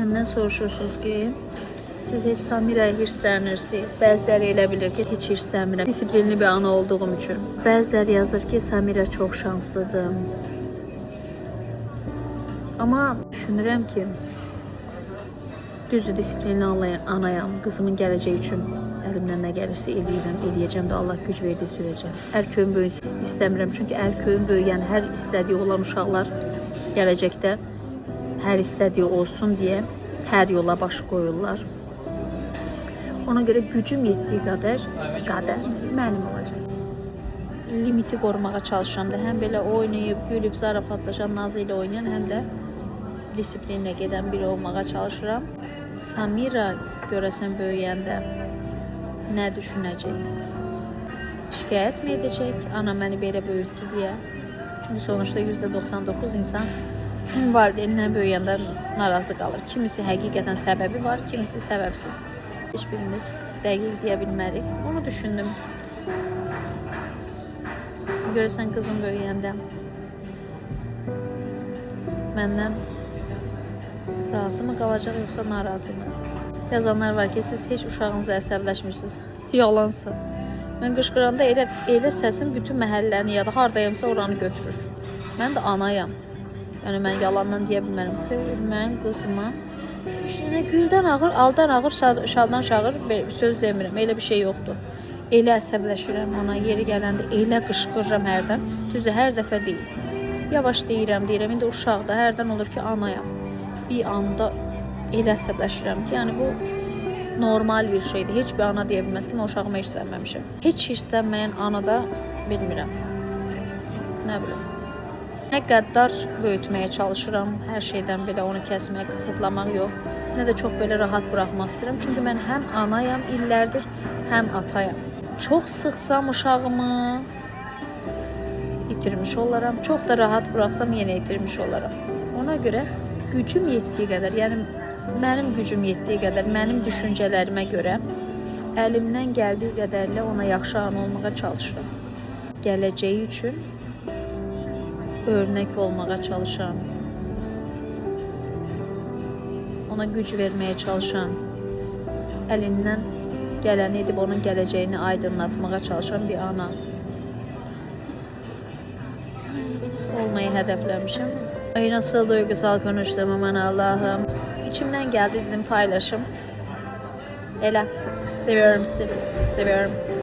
Məndən soruşursunuz ki, siz heç Samira'ya hirslenirsiniz. Bəziləri elə bilir ki, heç hirslənmirəm. Disiplinli bir ana olduğum üçün. Bəziləri yazır ki, Samira çox şanslıdır. Amma düşünürəm ki, düzdür, disiplinli anayam. Qızımın gələcəyi üçün əlimdən nə gəlirsə eləyəcəm də Allah güc verdiyi sürəcə. Ərköyün böyüsün istəmirəm. Çünki ərköyün böyüyən hər istədiyi olan uşaqlar gələcəkdə hər istədiyi olsun deyə hər yola baş qoyurlar. Ona görə gücüm yetdiyi qədər mənim olacaq. Limiti qorumağa çalışıram da. Həm belə oynayıb, gülüb, zarafatlaşan, nazı ilə oynayan, həm də disiplinlə gedən biri olmağa çalışıram. Samira görəsən böyüyəndə nə düşünəcək? Şikayət mi edəcək? Ana məni belə böyütdü deyə. Çünki sonuçta %99 insan valideynlə böyüyəndə narazı qalır. Kimisi həqiqətən səbəbi var, kimisi səbəbsiz. Heç birimiz dəqiq deyə bilmərik. Onu düşündüm. Görəsən qızım böyüyəndə məndən razı mı qalacaq, yoxsa narazı mı? Yazanlar var ki, siz heç uşağınızla əsəbləşmirsiniz. Yalansa. Mən qışqıranda elə səsim bütün məhəlləni ya da hardayamsa oranı götürür. Mən də anayam. Yəni mən yalandan deyə bilmərəm. Xeyr, mən qızıma işte güldən ağır, aldan ağır, şaldan şağır söz demirəm. Elə bir şey yoxdur. Elə əsəbləşirəm ona, yeri gələndə elə qışqırıram hərdən. Düzdür, hər dəfə deyil. Yavaş deyirəm. İndi uşaqda hərdən olur ki, anayam. Bir anda elə əsəbləşirəm ki, yəni bu normal bir şeydir. Heç bir ana deyə bilməz ki, mən uşağıma hirslənməmişəm. Heç hirslənməyən ana da bilmirəm. Nə bilim. Nə qəddar böyütməyə çalışıram. Hər şeydən belə onu kəsmək, qısıtlamaq yox. Nə də çox belə rahat buraxmaq istəyirəm. Çünki mən həm anayam illərdir, həm atayam. Çox sıxsam uşağımı itirmiş olaram. Çox da rahat buraxsam yenə itirmiş olaram. Ona görə gücüm yetdiyi qədər, yəni mənim gücüm yetdiyi qədər, mənim düşüncələrimə görə əlimdən gəldiyi qədərlə ona yaxşı ana olmağa çalışıram. Gələcəyi üçün örnek olmağa çalışan, ona güc verməyə çalışan, əlindən gələni edib onun gələcəyini aydınlatmağa çalışan bir ana olmayı hədəfləmişəm. Ay, nasıl duygusal konuştum aman Allah'ım. İçimdən gəldi dedim paylaşım. Elə seviyorum sizi, seviyorum.